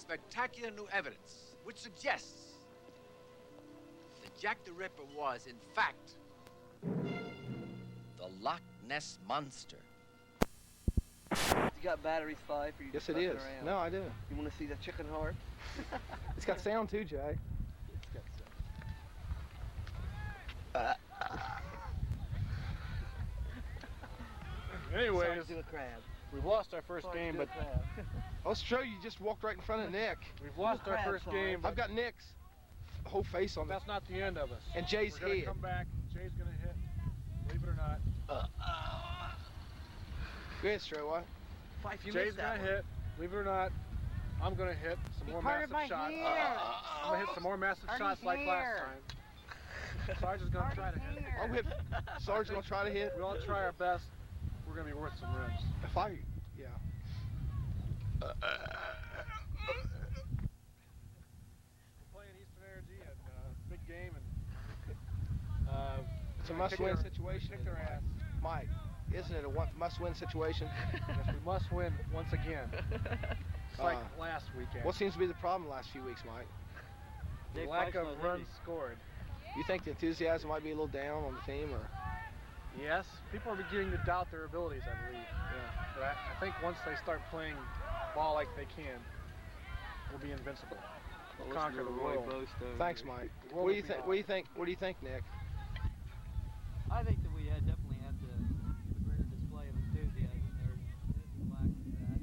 spectacular new evidence which suggests that Jack the Ripper was, in fact, the Loch Ness Monster. You got batteries, Fife? Or you yes, it is. Around? No, I do. You want to see the chicken heart? It's got sound too, Jay. It's got sound. Anyways, do a crab. we've lost our first game, but I'll show you. Just walked right in front of Nick. we've lost our first game. I've got Nick's whole face on That's not the end of us. And Jay's We're gonna head. come back. Jay's gonna hit. Believe it or not. Go ahead, Stray. What? Fife, you Jay's missed that gonna hit. Believe it or not, I'm gonna hit some more massive shots. I'm gonna hit some more massive shots like last time. Sarge is gonna try to hit. I'm hit. Sarge gonna try to hit. We all try our best. We're gonna be worth some ribs. If I, yeah. We're playing Eastern Energy and big game, and it's a must-win situation. Kick their ass. Mike, isn't it a must-win situation? Yes, we must win once again. It's like last weekend. What seems to be the problem the last few weeks, Mike? The lack of runs scored. You think the enthusiasm might be a little down on the team, or? Yes, people are beginning to doubt their abilities, I believe. Yeah. But I think once they start playing ball like they can, we'll be invincible. We'll conquer the world. Thanks, Mike. What do you think? What do you think? What do you think, Nick? I think that we definitely have to give a greater display of enthusiasm. There is a lack of that.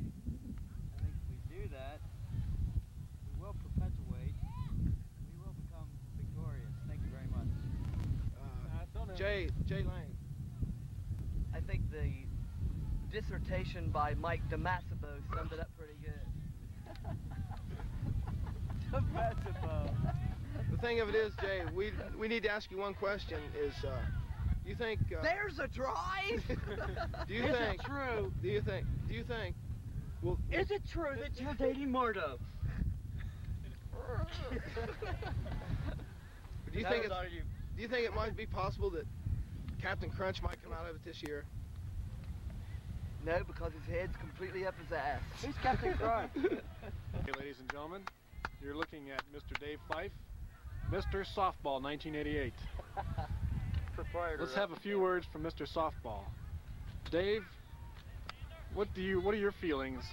I think if we do that, we will perpetuate. We will become victorious. Thank you very much. Jay Lane. I think the dissertation by Mike DiMascibo summed it up pretty good. DiMascibo. The thing of it is, Jay, we need to ask you one question. Is you think there's a drive? Do you think? Is it true? Do you think? Well, is it true that you're dating Marta? Do you think it might be possible that Captain Crunch might come out of it this year? No, because his head's completely up his ass. Who's Captain Crunch? Okay, ladies and gentlemen, you're looking at Mr. Dave Fife, Mr. Softball 1988. Let's have a few words from Mr. Softball. Dave, what are your feelings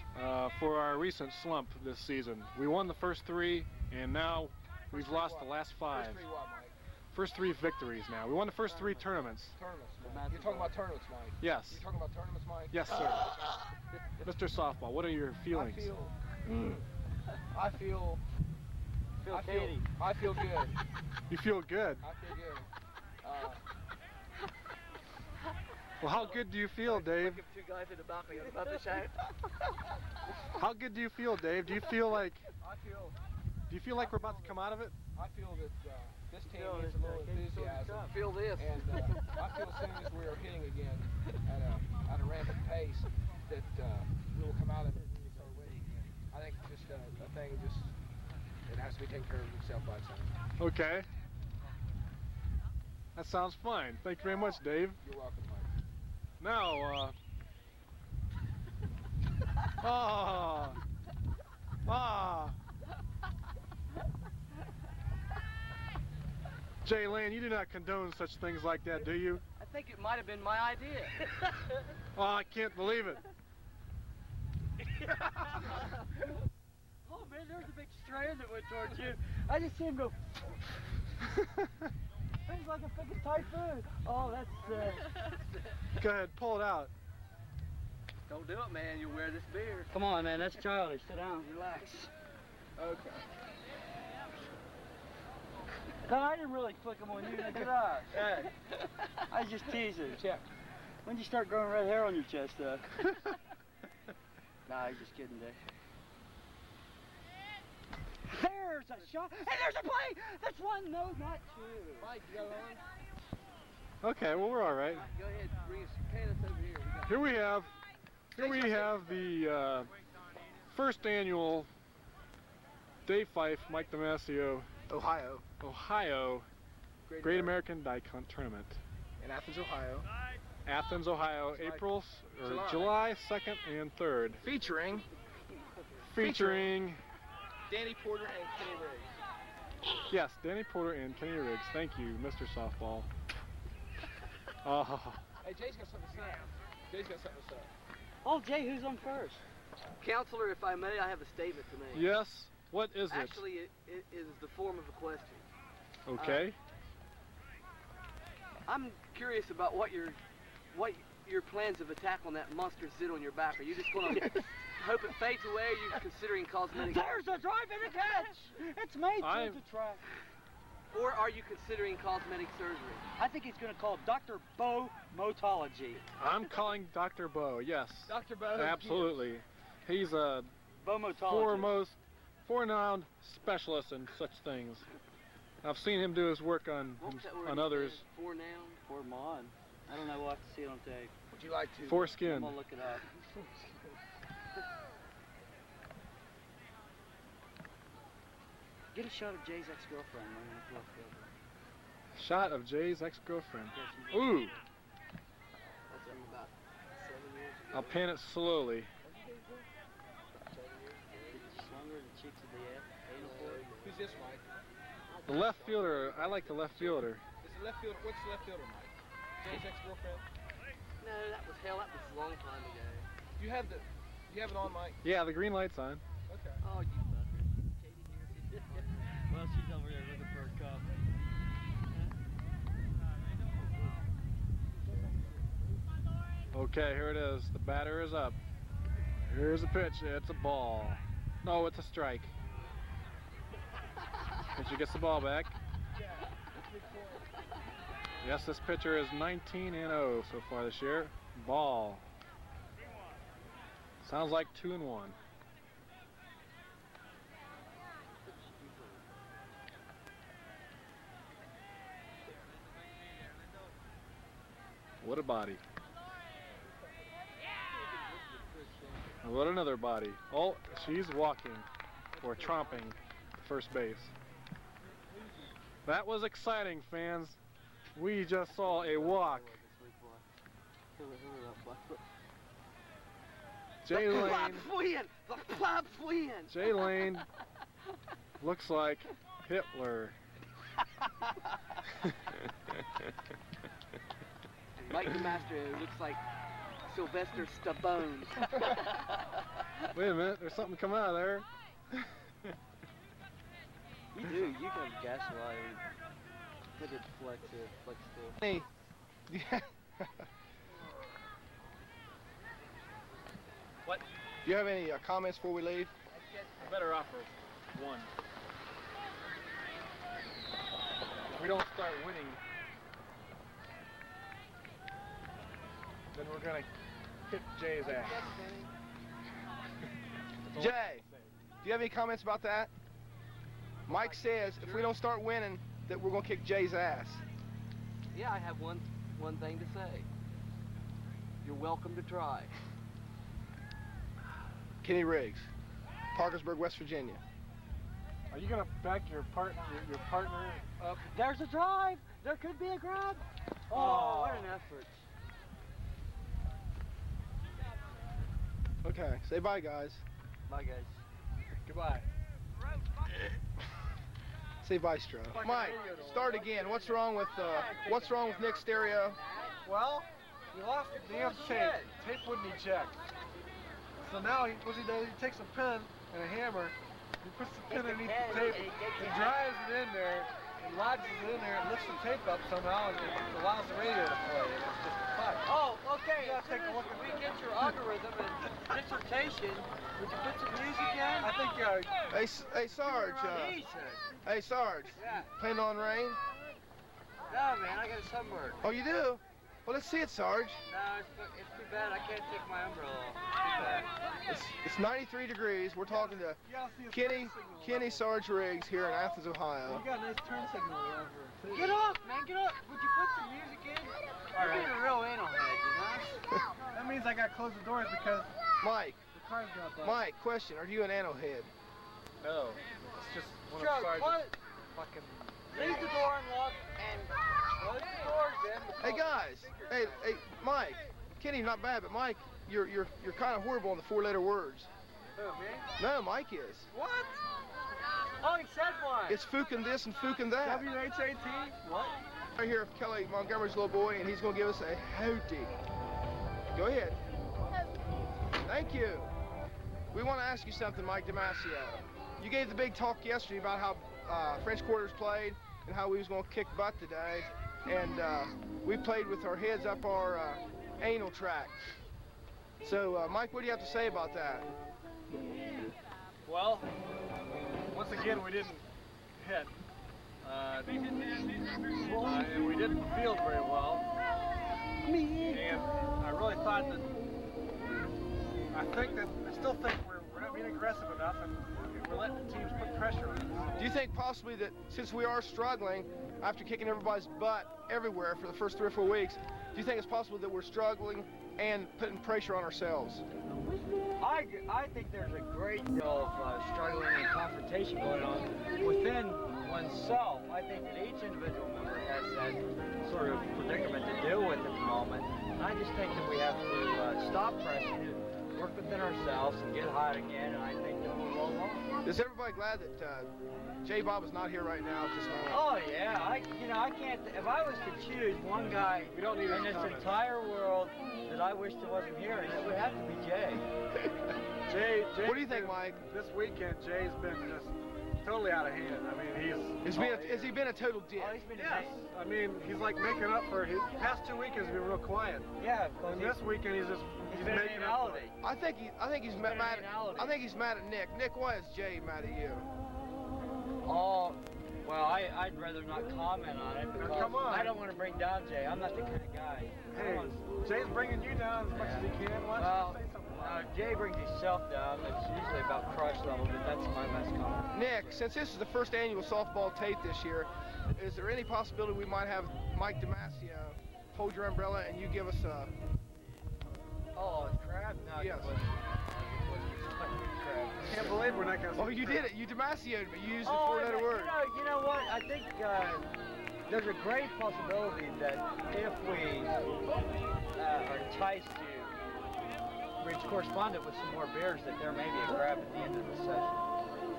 for our recent slump this season? We won the first 3, and now we've lost the last 5. First 3 what, Mike? First 3 victories now. We won the first 3 tournaments. Tournaments, Mike. You're talking about tournaments, Mike? Yes. You're talking about tournaments, Mike? Yes, sir. Mr. Softball, what are your feelings? I feel good. You feel good? I feel good. Well, how good do you feel, Dave? Two guys in the balcony about to shout. How good do you feel, Dave? Do you feel like we're about to come out of it? I feel that this team needs a little enthusiasm. Feel this. And I feel as soon as we are hitting again at a rampant pace that we will come out of it and start winning again. I think just a thing it has to be taken care of itself by itself. Okay. That sounds fine. Thank you very much, Dave. You're welcome, Mike. Now, Jay Lane, you do not condone such things like that, do you? I think it might have been my idea. Oh, I can't believe it. Oh man, there's a big strand that went towards you. I just see him go. It was like a fucking typhoon. Oh, that's sick. Go ahead, pull it out. Don't do it, man. You'll wear this beard. Come on, man. That's childish. Sit down. Relax. Okay. No, I didn't really flick them on you. Did I? Hey. I was just teasing. Check. When did you start growing red hair on your chest, though? Nah, you're just kidding, Dave. There's a shot, and there's a play! That's 1, no, not 2. Mike, you got it on? Okay, well, we're all right. Go ahead, bring us over here. Here we have the first annual Dave Fife, Mike DiMascio, Ohio Great American Die Hunt Tournament. In Athens, Ohio. Athens, Ohio, July 2nd and 3rd. Featuring Danny Porter and Kenny Riggs. Yes, Danny Porter and Kenny Riggs. Thank you, Mr. Softball. Oh. Hey, Jay's got something to say. Jay's got something to say. Oh, Jay, who's on first? Counselor, if I may, I have a statement to make. Yes? What is it? Actually, it is the form of a question. Okay. I'm curious about what your plans of attack on that monster zit on your back. Are you just going to hope it fades away? Or are you considering cosmetic? There's a drive and a catch! It's made to the track. Or are you considering cosmetic surgery? I think he's going to call Dr. Bo Motology. I'm calling Dr. Bo, yes. Dr. Bo. Absolutely. He's a renowned specialist in such things. I've seen him do his work on others. Foremon. I don't know. We'll have to see it on tape. Would you like to? Foreskin. I'm going to look it up. Get a shot of Jay's ex-girlfriend. Shot of Jay's ex-girlfriend. Yes, Ooh. That's from about 7 years ago. I'll pan it slowly. Who's this, Mike? The left fielder. I like the left fielder. Is the left fielder? What's the left fielder, Mike? Jay's ex-girlfriend? No, that was a long time ago. Do you have it on, Mike? Yeah, the green light's on. Okay. Oh, you fucker. Katie here. Well, she's over there looking for a cup. Okay, here it is. The batter is up. Here's a pitch. It's a ball. No, it's a strike. Pitcher gets the ball back. Yes, this pitcher is 19-0 so far this year. Ball. Sounds like 2-1. What a body. And what another body. Oh, she's walking or tromping first base. That was exciting, fans. We just saw a walk. Jay Lane. Jay Lane looks like Hitler. Mike DiMascibo looks like Sylvester Stallone. Wait a minute, there's something coming out of there. You do. You can guess why. Look at flex still. Hey. Yeah. What? Do you have any comments before we leave? I better offer one. If we don't start winning, then we're gonna kick Jay's ass. Jay, do you have any comments about that? Mike says if we don't start winning, that we're gonna kick Jay's ass. Yeah, I have one thing to say. You're welcome to try. Kenny Riggs, Parkersburg, West Virginia. Are you gonna back your partner up? There's a drive. There could be a grab. Oh, what an effort. Okay, say bye, guys. Bye, guys. Goodbye. Say bye, Stro. Mike, start again. What's wrong with Nick's stereo? Well, he lost the damn tape. Tape wouldn't eject. So now what he does, he takes a pen and a hammer, he puts the pin underneath the tape, and drives it in there, and lodges it in there, and lifts the tape up somehow, and it allows the radio to play. And it's just a fuck. Oh, okay. You gotta take a look at we get your algorithm and dissertation. Would you put some music in? I think, Hey, Sarge. Hey, Sarge. Yeah. Planning on rain? No, man, I got a sunburn. Oh, you do? Well, let's see it, Sarge. No, it's too bad. I can't take my umbrella off. It's 93 degrees. We're talking to Kenny Sarge Riggs here in Athens, Ohio. You got a nice turn signal over too. Get up, man, get up. Would you put some music in? You're being a real anal head, you know? That means I gotta close the doors because Mike, the car's got bugged. Mike, question. Are you an anal head? No. It's just one Chuck, of Sarge's what? fucking... Leave the door unlocked and close the doors then. Hey, guys. Hey, Mike. Kenny, not bad, but Mike, you're kind of horrible on the 4-letter words. Who, me? No, Mike is. What? Oh, he said one. It's fucking this and fucking that. WHAT? What? Right here, Kelly Montgomery's little boy, and he's going to give us a howdy. Go ahead. Thank you. We want to ask you something, Mike DiMascio. You gave the big talk yesterday about how French Quarters played and how we was going to kick butt today. And we played with our heads up our anal track. So, Mike, what do you have to say about that? Well, once again, we didn't hit. And we didn't field very well. And I really thought that, I still think we're not being aggressive enough, and we're letting the teams put pressure on us. Do you think possibly that since we are struggling after kicking everybody's butt everywhere for the first 3 or 4 weeks, do you think it's possible that we're struggling and putting pressure on ourselves? I think there's a great deal of struggling and confrontation going on within oneself. I think that each individual member has that sort of predicament to deal with at the moment. And I just think that we have to stop pressing, work within ourselves, and get hot again, and I think that we'll roll on. Is everybody glad that J. Bob is not here right now at this moment? Oh yeah, I can't. If I was to choose one guy in this entire world that I wished it wasn't here, it would have to be Jay. Jay, what do you think, Mike? This weekend, Jay's been just totally out of hand. I mean, has he been a total dick? Oh, he's been yes. I mean, he's like making up for his past 2 weekends. He's been real quiet. Yeah. And this weekend, he's been making up. I think he's mad at Nick. Nick, why is Jay mad at you? Oh, well, I'd rather not comment on it because I don't want to bring down Jay. I'm not the kind of guy. Hey, Jay's bringing you down as much as he can. Why don't you say something? Jay brings himself down. It's usually about crush level, but that's my best comment. Nick, since this is the first annual softball tape this year, is there any possibility we might have Mike DiMascio hold your umbrella and you give us a... Oh, crab? No, yes. I can't believe we're not going to... Oh, you did it. You DiMascio'd me. You used the four-letter word. You know what? I think there's a great possibility that if we are enticed to reach correspondent with some more beers, that there may be a grab at the end of the session.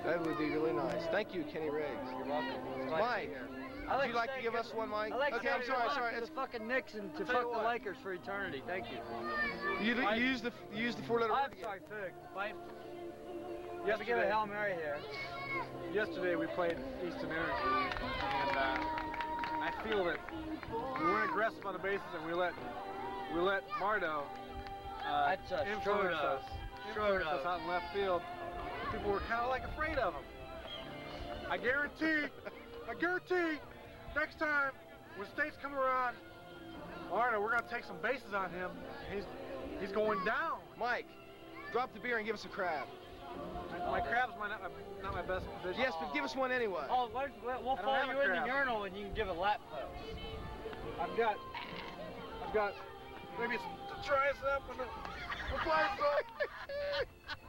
That would be really nice. Thank you, Kenny Riggs. You're welcome. Mike, would you like to give us one, Mike? Okay, I'm sorry. It's the fucking Knicks and to fuck the Lakers for eternity. Thank you. You use the four-letter word. I'm sorry, Fife. You have to give a Hail Mary here. Yesterday we played Easton Energy, and I feel that we weren't aggressive on the bases, and we let Mardo influence us out in left field. People were kind of like afraid of him. I guarantee, next time when states come around, Mardo, we're gonna take some bases on him. He's going down. Mike, drop the beer and give us a crab. My crab's not my best position. Yes, but give us one anyway. Oh, we'll follow you in the urinal and you can give a lap pose. I've got maybe it's the tricep and the bicep.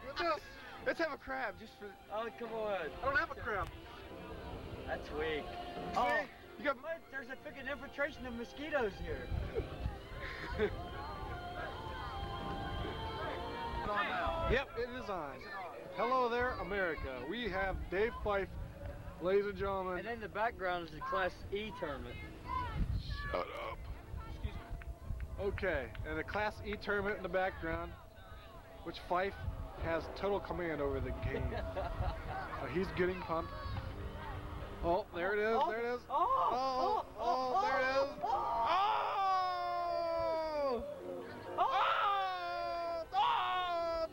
With this. Let's have a crab just for... Oh, come on. I don't have a crab. That's weak. See? Oh, you got... There's a freaking infiltration of mosquitoes here. Yep, it is on. Hello there, America. We have Dave Fife, ladies and gentlemen. And in the background is the Class E tournament. Shut up. Excuse me. Okay, and the Class E tournament in the background, which Fife has total command over the game. So he's getting pumped. Oh, there it is, there it is. Oh, there it is. Oh,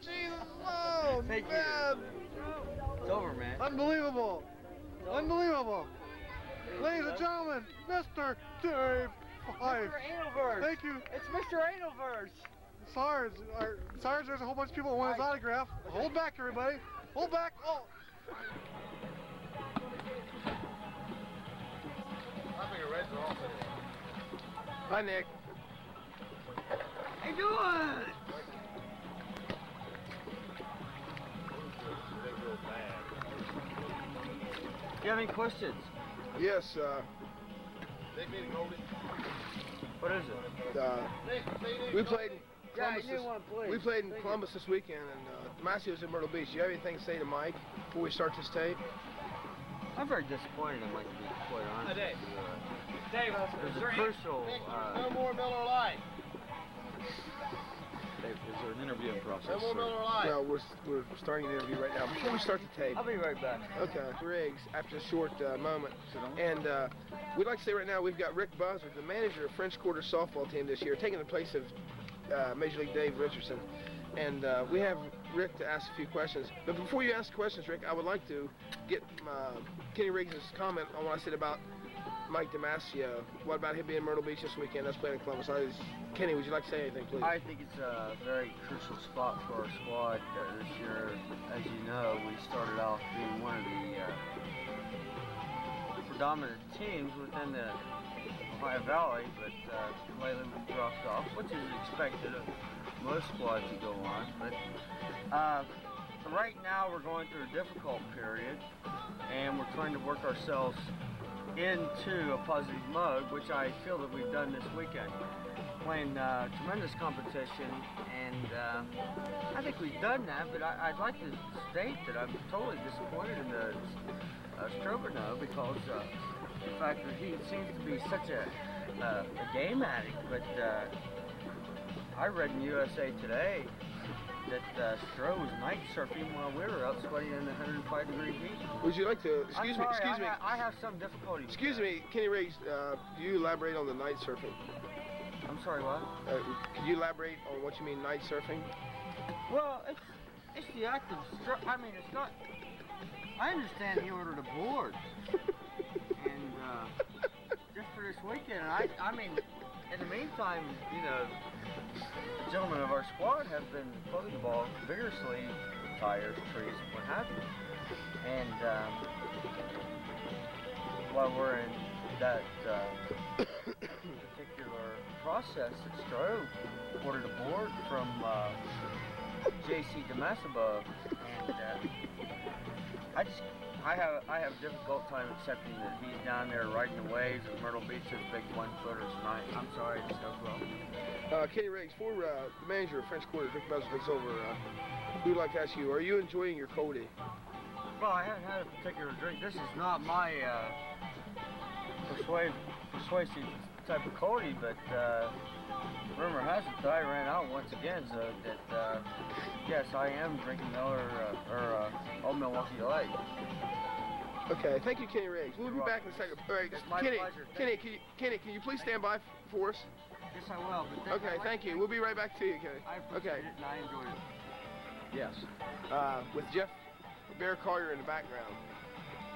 Jesus, oh, Thank man. You. It's over, man. Unbelievable. Unbelievable. Ladies and gentlemen, Mr. Dave Fife. Mr. Analverse. Thank you. It's Mr. Analverse. Sarge, there's a whole bunch of people that want his autograph. Hold back, everybody. Hold back. Oh. Hi, Nick. How you doing? Do you have any questions? Yes, What is it? we played in Yeah, Columbus. We played in Columbus this weekend, and DiMascio's in Myrtle Beach. Do you have anything to say to Mike before we start this tape? I'm very disappointed in Mike, to be quite honest. Dave. Dave, there's a crucial. No more Miller Lite. Dave, is there an interview process? No more Miller Lite. No, we're starting an interview right now. Before we start the tape. I'll be right back. Okay. Riggs, after a short moment. And we'd like to say right now we've got Rick Buzzard, the manager of French Quarter softball team this year, taking the place of Major League Dave Richardson. And we have Rick to ask a few questions. But before you ask questions, Rick, I would like to get Kenny Riggs' comment on what I said about Mike DiMascio. What about him being in Myrtle Beach this weekend? Us playing in Columbus. Kenny, would you like to say anything, please? I think it's a very crucial spot for our squad this year. As you know, we started off being one of the predominant teams within the Ohio Valley, but lately we've dropped off, which is expected of most squads to go on. But right now we're going through a difficult period, and we're trying to work ourselves into a positive mode, which I feel that we've done this weekend. Playing tremendous competition, and I think we've done that, but I'd like to state that I'm totally disappointed in the Strobano because the fact that he seems to be such a game addict, but I read in USA Today that Stroh was night surfing while we were out sweating in the 105-degree heat. Would you like to, excuse me, I have some difficulty. Excuse me, Kenny Riggs, do you elaborate on the night surfing? I'm sorry, what? Could you elaborate on what you mean night surfing? Well, it's the act of I mean, it's not. I understand he ordered a board, and just for this weekend. I mean, in the meantime, you know, the gentlemen of our squad have been floating the ball vigorously, tires, trees, what have you, and while we're in that particular process, that Stroh ordered a board from J.C. DiMascibo, and I have a difficult time accepting that he's down there riding the waves of Myrtle Beach's big one-footers tonight. I'm sorry, it's so well. Kenny Riggs, for the manager of French Quarter, Rick Buzzard, takes over. We'd like to ask you, are you enjoying your coldie? Well, I haven't had a particular drink. This is not my persuasive type of coldie, but rumor has it that I ran out once again, so that yes, I am drinking Miller or Old Milwaukee Light. Okay, thank you, Kenny Riggs. We'll be back in a second. All right, it's my Kenny, pleasure. Kenny, can you please stand by for us? Yes, I will. But Okay, thank you. We'll be right back to you, Kenny. I appreciate it, and I enjoyed it. Yes. With Jeff Bear Collier in the background.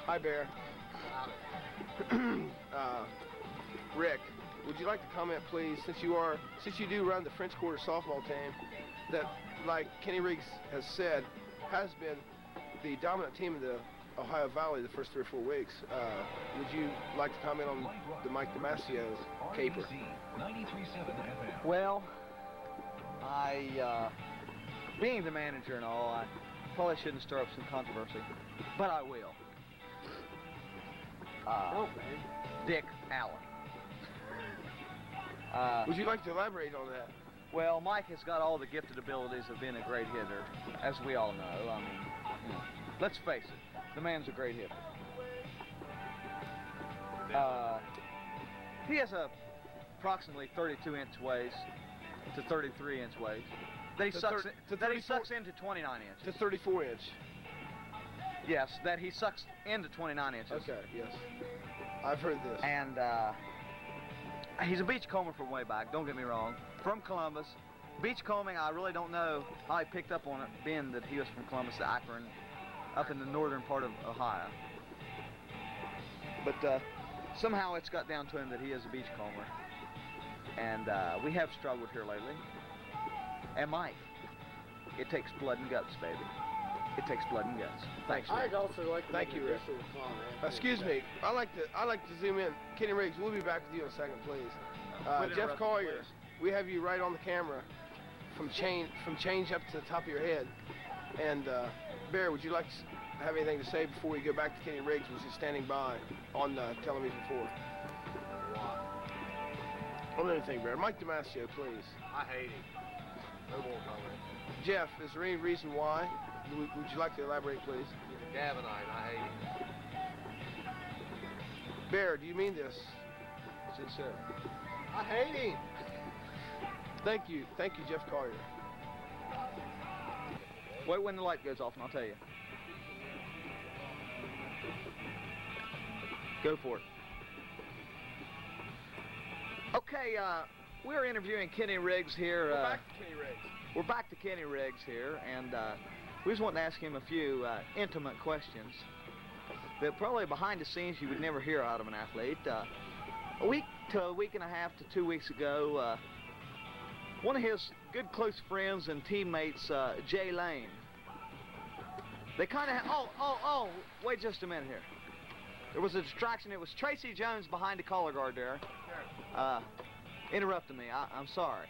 Hi, Bear. Rick, would you like to comment, please, since you do run the French Quarter softball team, that, like Kenny Riggs has said, has been the dominant team in the Ohio Valley the first 3 or 4 weeks. Would you like to comment on the Mike DiMascio caper? Well, being the manager and all, I probably shouldn't stir up some controversy, but I will. Dick Allen. Would you like to elaborate on that? Well, Mike has got all the gifted abilities of being a great hitter, as we all know. I mean, you know, let's face it, the man's a great hitter. He has a approximately 32-inch waist to 33-inch waist that he sucks into 29 inches. To 34-inch. Yes, that he sucks into 29 inches. Okay, yes. I've heard this. And he's a beachcomber from way back, don't get me wrong. From Columbus. Beachcombing, I really don't know how he picked up on it, being that he was from Columbus to Akron, up in the northern part of Ohio. But somehow it's got down to him that he is a beachcomber. And we have struggled here lately. And Mike, it takes blood and guts, baby. It takes blood and guts. Thanks, Rick. I'd also like to Thank make you, an Rick. additional comment. Excuse me. I like to zoom in. Kenny Riggs, we'll be back with you in a second, please. Quit Jeff interrupting, Collier, please. we have you right on the camera, from change up to the top of your head. And Bear, would you like to have anything to say before we go back to Kenny Riggs, who's just standing by on television 4? On anything, Bear. Mike DiMascio, please. I hate him. No more comment. Jeff, is there any reason why? Would you like to elaborate, please? He's a Gavinite. I hate him. Bear, do you mean this? Sincerely. I hate him. Thank you, Jeff Collier. Wait when the light goes off and I'll tell you. Go for it. Okay, we're interviewing Kenny Riggs here. We're back to Kenny Riggs. We're back to Kenny Riggs here, and we just want to ask him a few intimate questions that probably behind the scenes you would never hear out of an athlete. A week and a half to 2 weeks ago, one of his good close friends and teammates, Jay Lane, they kind of, wait just a minute here. There was a distraction. It was Tracy Jones behind the collar guard there. Interrupted me. I'm sorry.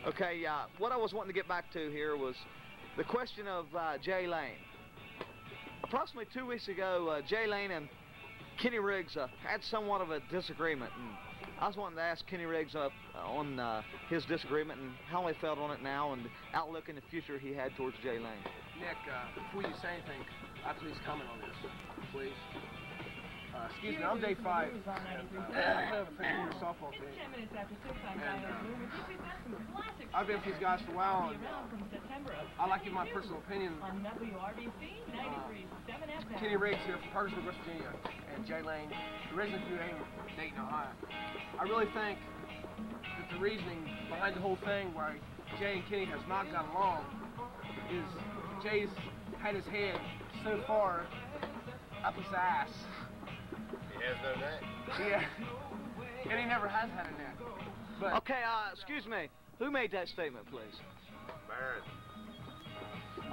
Okay, what I was wanting to get back to here was the question of Jay Lane. Approximately 2 weeks ago, Jay Lane and Kenny Riggs had somewhat of a disagreement, and I was wanting to ask Kenny Riggs on his disagreement and how he felt on it now and the outlook in the future he had towards Jay Lane. Nick, before you say anything, please comment on this, please. Excuse me, I'm Dave Fife. I play on the 15-year softball team. And I've been with these guys for a while, and I like to give my personal opinion. Kenny Riggs here from Parkersburg, West Virginia, and Jay Lane, originally from Dayton, Ohio. I really think that the reasoning behind the whole thing why Jay and Kenny has not got along is Jay's had his head so far up his ass. He has no neck. Yeah, and he never has had a neck. But okay, excuse me. Who made that statement, please? Barrett.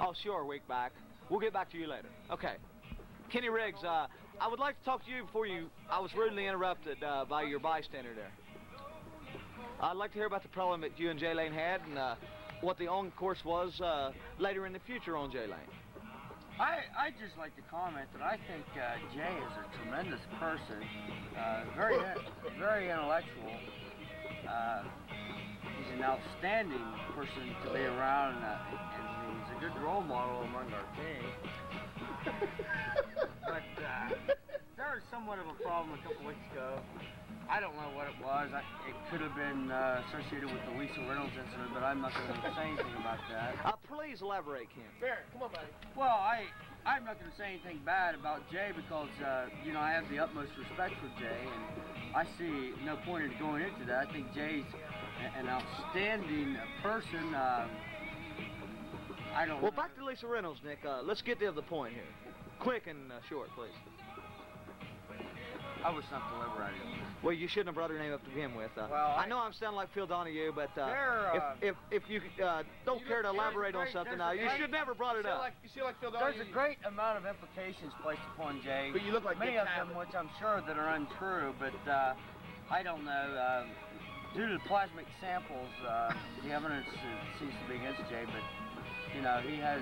Oh, sure, a week back. We'll get back to you later. Okay. Kenny Riggs, I would like to talk to you before I was rudely interrupted by your bystander there. I'd like to hear about the problem that you and Jay Lane had and what the on-course was later in the future on Jay Lane. I'd just like to comment that I think Jay is a tremendous person, very intellectual. He's an outstanding person to be around, and he's a good role model among our team. But there was somewhat of a problem a couple weeks ago. I don't know what it was. It could have been associated with the Lisa Reynolds incident, but I'm not going to say anything about that. Please elaborate, Ken. Barrett, come on, buddy. Well, I'm not going to say anything bad about Jay because, you know, I have the utmost respect for Jay, and I see no point in going into that. I think Jay's an outstanding person. I don't know. Well, back to Lisa Reynolds, Nick. Let's get to the point here. Quick and short, please. I was not deliberating. Well, you shouldn't have brought her name up to begin with. Well, I know I'm sounding like Phil Donahue, but if you don't care to elaborate on something, you should never brought it up. You see like Phil Donahue. There's a great amount of implications placed upon Jay. But you look like many Dick of them, which I'm sure that are untrue. But I don't know. Due to the plasmic samples, the evidence seems to be against Jay. But you know, he has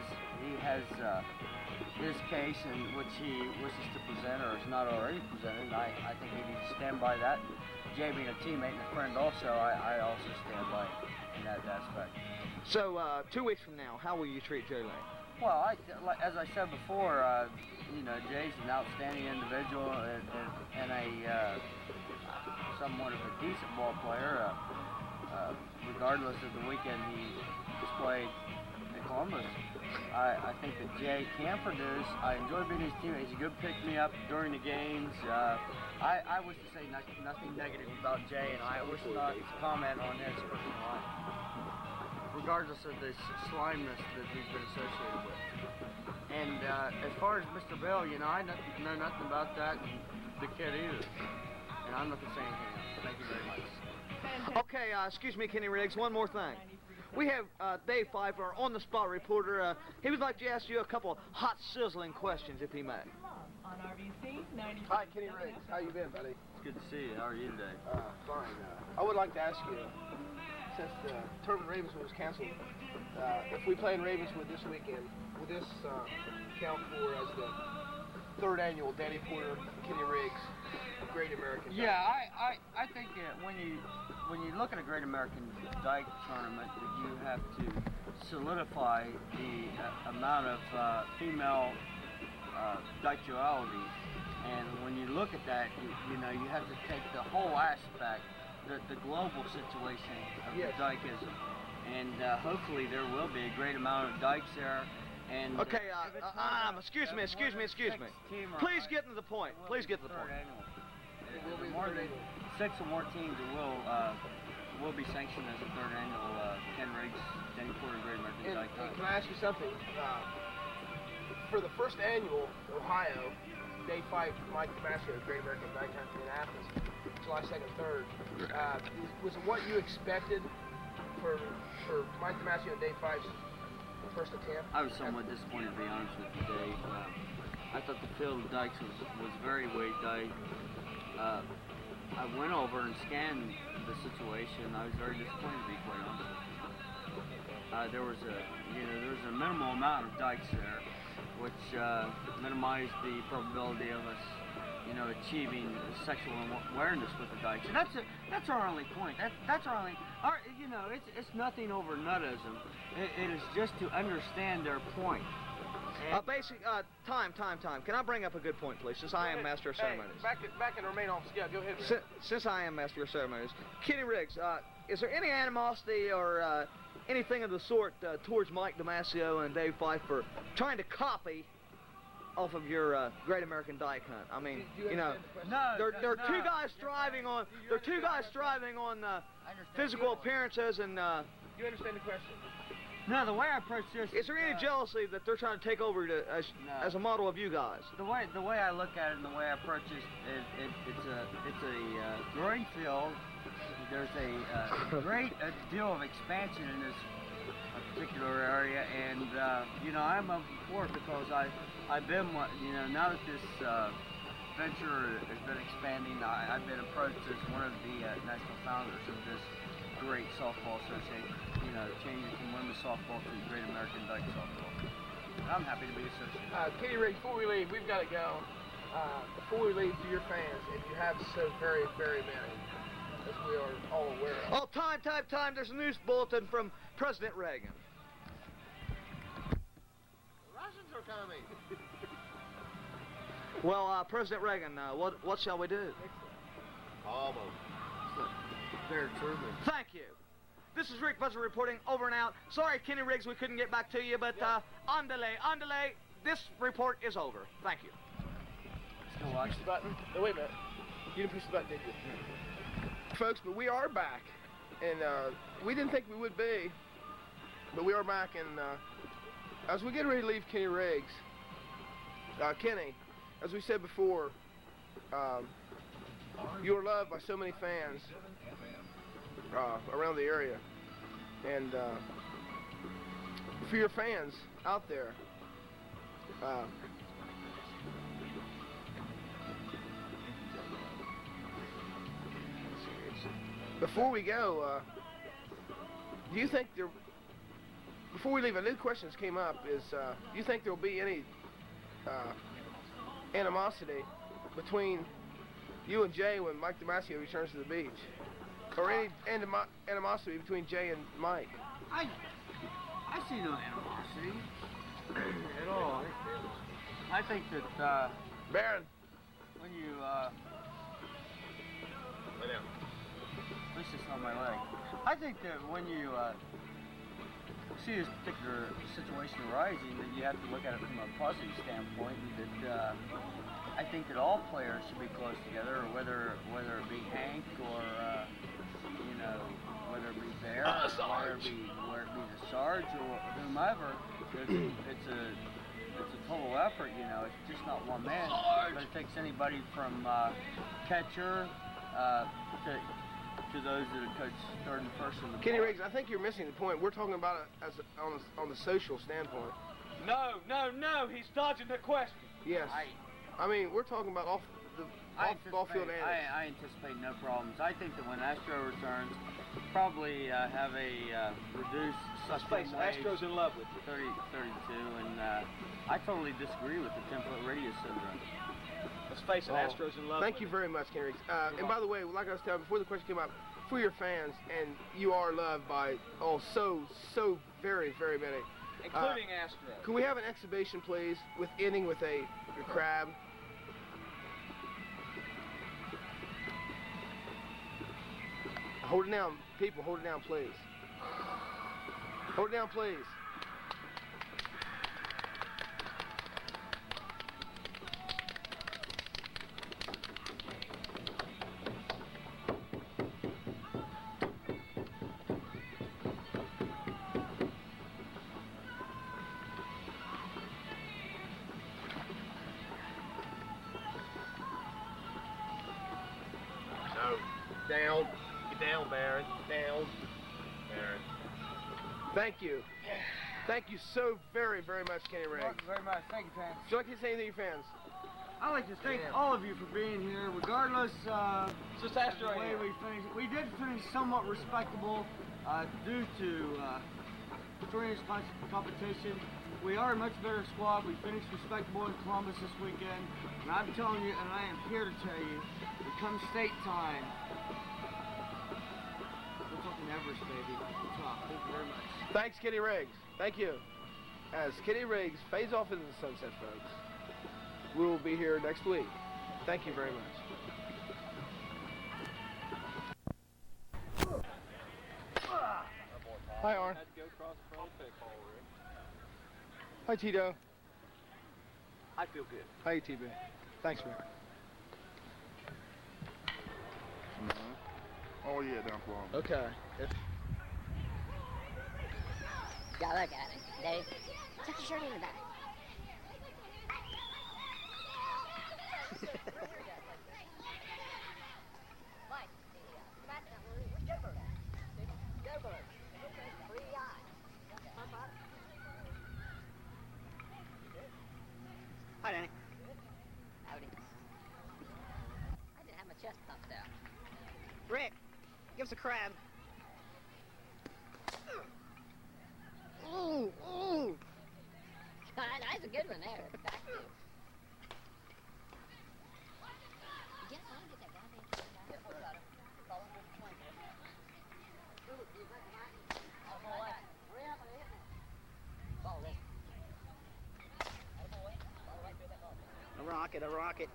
his case in which he wishes to present or is not already presented. I think he needs to stand by that. Jay being a teammate and a friend also, I also stand by in that aspect. So 2 weeks from now, how will you treat Jay Lane? Well, as I said before, you know, Jay's an outstanding individual and a somewhat of a decent ball player, regardless of the weekend he displayed in Columbus. I think that Jay can produce. I enjoy being his teammate. He's a good pick-me-up during the games. I wish to say nothing negative about Jay, and I wish not to comment on his personal life, regardless of the slimeness that he's been associated with. And as far as Mr. Bell, you know, I know nothing about that, and the kid either. And I'm not going to say anything else. Thank you very much. Okay, excuse me, Kenny Riggs, one more thing. We have Dave Fife, our on-the-spot reporter. He would like to ask you a couple hot, sizzling questions, if he may. Hi, Kenny Riggs. How you been, buddy? It's good to see you. How are you today? Fine. I would like to ask you, since the tournament Ravenswood was canceled, if we play in Ravenswood this weekend, will this count for as the third annual Danny Porter, Kenny Riggs Great American Dyke? Yeah, I think when you look at a Great American Dyke tournament, that you have to solidify the amount of female dyke duality And when you look at that, you know, you have to take the whole aspect, the global situation of the dikeism. And hopefully there will be a great amount of dikes there. And okay, excuse me. Please get to the point. Please get to the point. More than 6 or more teams will be sanctioned as a third annual Ken Riggs, Danny Porter Great American Dike Hunt. Can I ask you something? For the first annual Ohio, Dave Fife, Mike DiMascibo, Great American Dike Hunt in Indianapolis, July 2nd, 3rd, was it what you expected for Mike DiMascibo and Dave Fife's first attempt? I was somewhat disappointed, to be honest with you, Dave. I thought the field of dikes was very weight dike. I went over and scanned the situation. I was very disappointed, to be quite honest with you. There was a minimal amount of dikes there, which minimized the probability of us, you know, achieving sexual awareness with the dikes. And that's our only point. That's our only. You know, it's nothing over nuttism. It is just to understand their point. Time. Can I bring up a good point, please, since I am Master of Ceremonies? Back and remain on. Yeah, go ahead. Since I am Master of Ceremonies, Kenny Riggs, is there any animosity or anything of the sort towards Mike DiMascibo and Dave Fife for trying to copy off of your Great American Dike Hunt? I mean, you know, there are two guys striving on physical appearances and. You understand the question? No, the way I approach this. Is there any jealousy that they're trying to take over as a model of you guys? The way I look at it and the way I approach it, it's a growing field. There's a great deal of expansion in this particular area, and you know, I'm up for it because I've been, you know, now that this venture has been expanding, I've been approached as one of the national founders of this great softball association, you know, changing from women's softball to Great American Dike Softball. And I'm happy to be associated. Kenny Riggs, before we leave, we've got to go. Before we leave, to your fans, and you have so very, very many, as we are all aware of. Oh, time. There's a news bulletin from President Reagan. The Russians are coming. Well, President Reagan, what shall we do? Almost. Very true. Thank you. This is Rick Buzzard reporting over and out. Sorry, Kenny Riggs, we couldn't get back to you, but andale. This report is over. Thank you. Still watch Push the button. No, wait a minute. You didn't push the button, did you? Folks, but we are back, and we didn't think we would be, but we are back, and as we get ready to leave Kenny Riggs, Kenny, as we said before, you are loved by so many fans around the area, and for your fans out there, before we go, do you think there, before we leave, a new question that came up is, do you think there will be any animosity between you and Jay when Mike DiMascibo returns to the beach? Or any animosity between Jay and Mike? I see no animosity at all. I think that Baron, when you Lay down. at least it's on my leg. I think that when you see this particular situation arising, that you have to look at it from a positive standpoint, and that I think that all players should be close together, whether it be Hank or you know, whether it be Bear, whether it be the Sarge or whomever. It's a total effort, you know. It's just not one man, but it takes anybody from catcher to those that are coached third and first in the Kenny ball. Riggs, I think you're missing the point. We're talking about it as on the social standpoint. No, he's dodging the question. Yes. I mean, we're talking about off field antics. I anticipate no problems. I think that when Astro returns, probably have a reduced suspect wage. Astro's in love with you. 32, and I totally disagree with the 10-foot radius syndrome. Let's face it, Astro's in love Thank with you very much, Kenny Riggs. And by the way, like I was telling before the question came up, for your fans, and you are loved by so very, very many. including Astro. Can we have an exhibition, please, ending with a crab? Hold it down, people. Hold it down, please. Hold it down, please. Down. Get down, Baron. Down. Baron. Thank you. Thank you so very, very much, Kenny Riggs. Thank you very much. Thank you, fans. Would you like to say anything to your fans? I'd like to thank all of you for being here, regardless Just Astro the way we finished. We did finish somewhat respectable due to strenuous competition. We are a much better squad. We finished respectable in Columbus this weekend. And I'm telling you, and I am here to tell you, it comes state time. We're talking Everest, baby. We're top. Thank you very much. Thanks, Kenny Riggs. Thank you. As Kenny Riggs fades off into the sunset, folks, we will be here next week. Thank you very much. Hi, Arn. Hi, Tito. I feel good. Hi, TB. Thanks, Rick. Oh yeah, down below. Okay. Yeah, look at it. Dave, tuck your shirt in the back. Hi, Danny. Howdy. I didn't have my chest puffed out. Rick, give us a crab. Ooh, ooh. That's a good one there. Back to. Get on, get that goddamn thing out. Yeah, got him. Follow him with the point there. Ooh, you got the mic. I'll go away. Hurry up and hit me. Follow this. Attaboy. Follow right through that ball. A rocket, a rocket.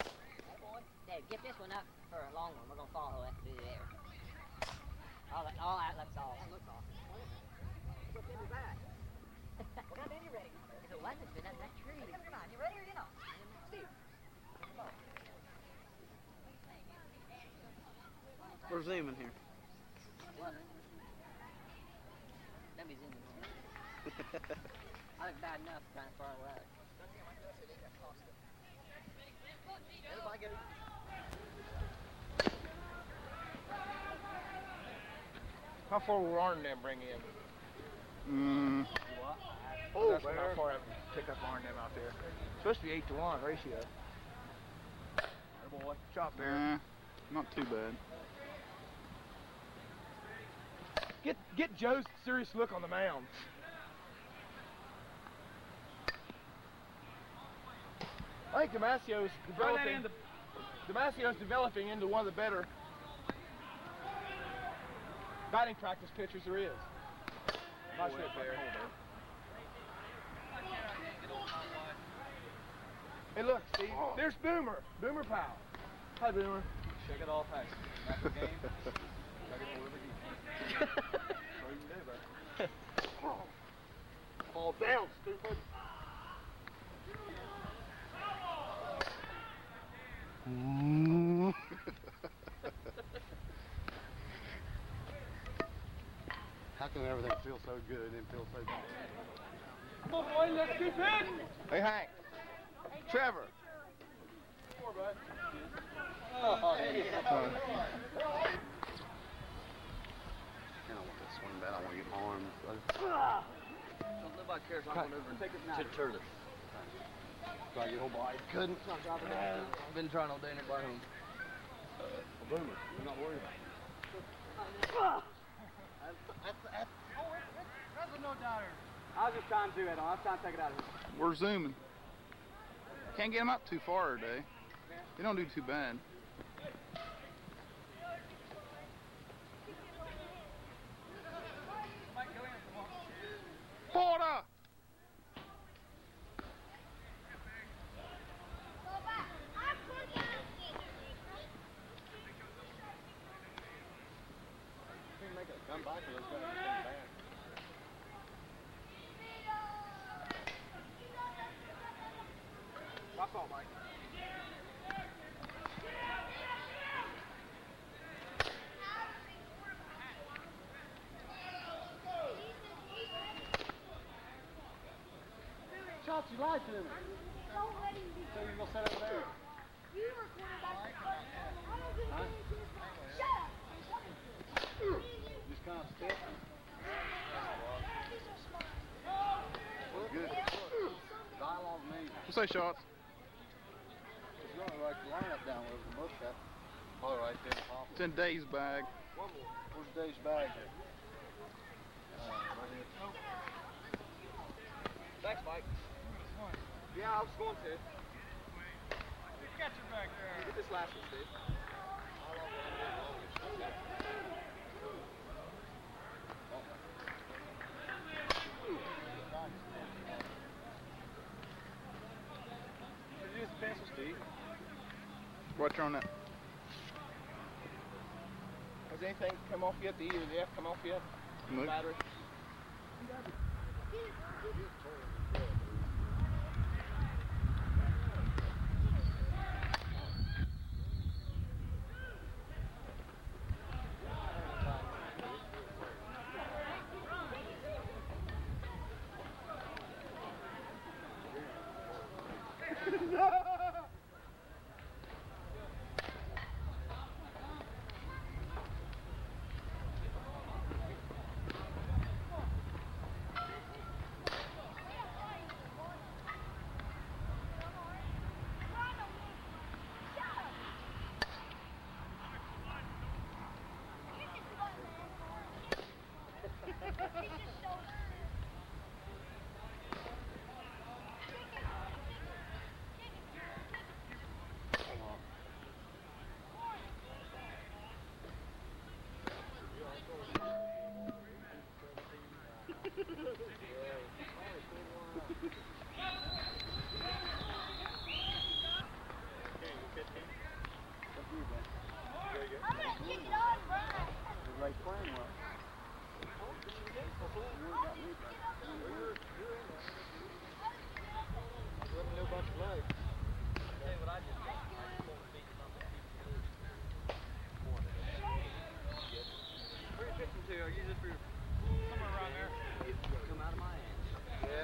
Attaboy. Dave, get this one up for a long one. We're going to follow it through the air. All that looks off. That looks off. What's in your bag? Well, got Danny ready. If it wasn't, it's been up that tree. Come on, you ready or you not? Steve. Come on. We're zooming here. What? Nobody's in the room. I look bad enough trying to far away. Everybody get it. How far will Arnold then bring in? Oh, That's how far I pick up Arnold them out there. Supposed to be 8-to-1 ratio. Boy, chop bear. Not too bad. Get Joe's serious look on the mound. I think DiMascio's developing into one of the better batting practice pitchers there is. Not sure there. Hey, look, Steve. There's Boomer. Boomer Powell. Hi, Boomer. Shake it off, hey. After the game, shake it over the so you can do, bro. Fall down, stupid. How can everything feel so good and then feel so bad? Come on, boy, let's keep hitting. Hey, Hank. Trevor. I don't want to swing bat. I want to get my arm. Nobody cares. I'm going over and take it now. Turtle. Try to get home by. Couldn't. I've been trying all day and everybody home. Boomer, you're not worried about it. That's a no doubter. I was just trying to do it. I was trying to take it out of here. We're zooming. Can't get them out too far today. They don't do too bad. Porter! My fault, Mike. Shots, you lied to me. So you're going to sit over there. Huh? Just kind of stiff. Good. Dialogue me. What's that, Shots? It's going to like line up down over the bush cut. All right, then. It's in Dave's bag. Where's Dave's bag? Right here. Thanks, Mike. Yeah, I was going to. Got your back there. Get this last one, Steve. Use the pencil, Steve. Watch on that. Has anything come off yet? The E or the F come off yet? Look. Battery?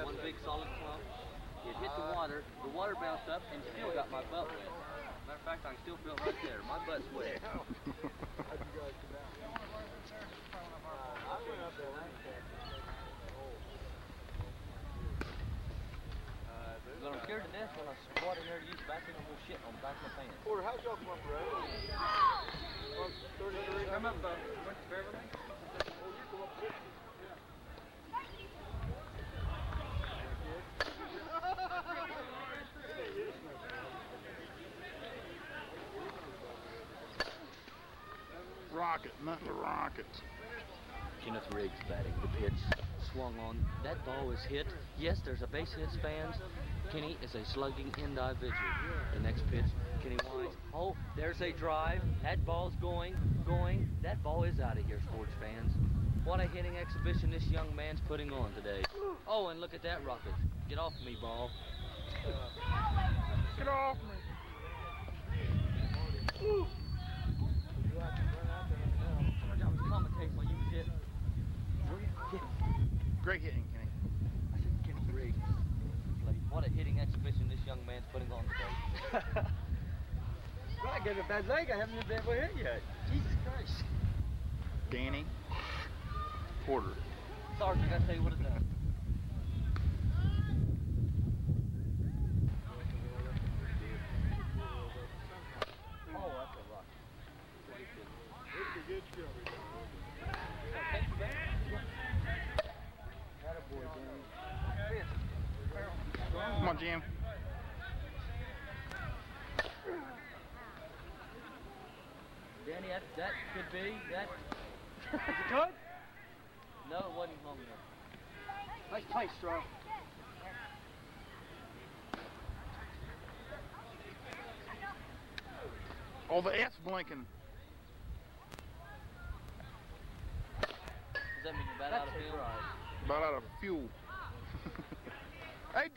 One big solid clump. It hit the water bounced up and still got my butt wet. Matter of fact, I can still feel it right there. My butt's wet. But I'm scared to death when I squat in there to use the bathroom and we'll shit on the back of my pants. Porter, how's y'all come up the road? 33. I'm up went to Beverly. Oh, you come up 60. Rocket, nothing but rockets. Kenneth Riggs batting. The pitch swung on. That ball is hit. Yes, there's a base hit fans. Kenny is a slugging individual. The next pitch, Kenny winds. Oh, there's a drive. That ball's going. That ball is out of here, sports fans. What a hitting exhibition this young man's putting on today. Oh, and look at that rocket. Get off me, ball. Get off me. Sarge, I was commentating while you was hit. Great hitting, Kenny. I said Kenny Riggs. What a hitting exhibition this young man's putting on today. Well, I got a bad leg. I haven't been able to hit yet. Jesus Christ. Danny Porter. Sarge, I gotta tell you what it's done. Oh, that's a rock. Good job. Come on, Jim. Danny, that could be that. Is it good? No, it wasn't long enough. Nice place, Straw. Oh, the F's blinking. about out of fuel? About out of fuel.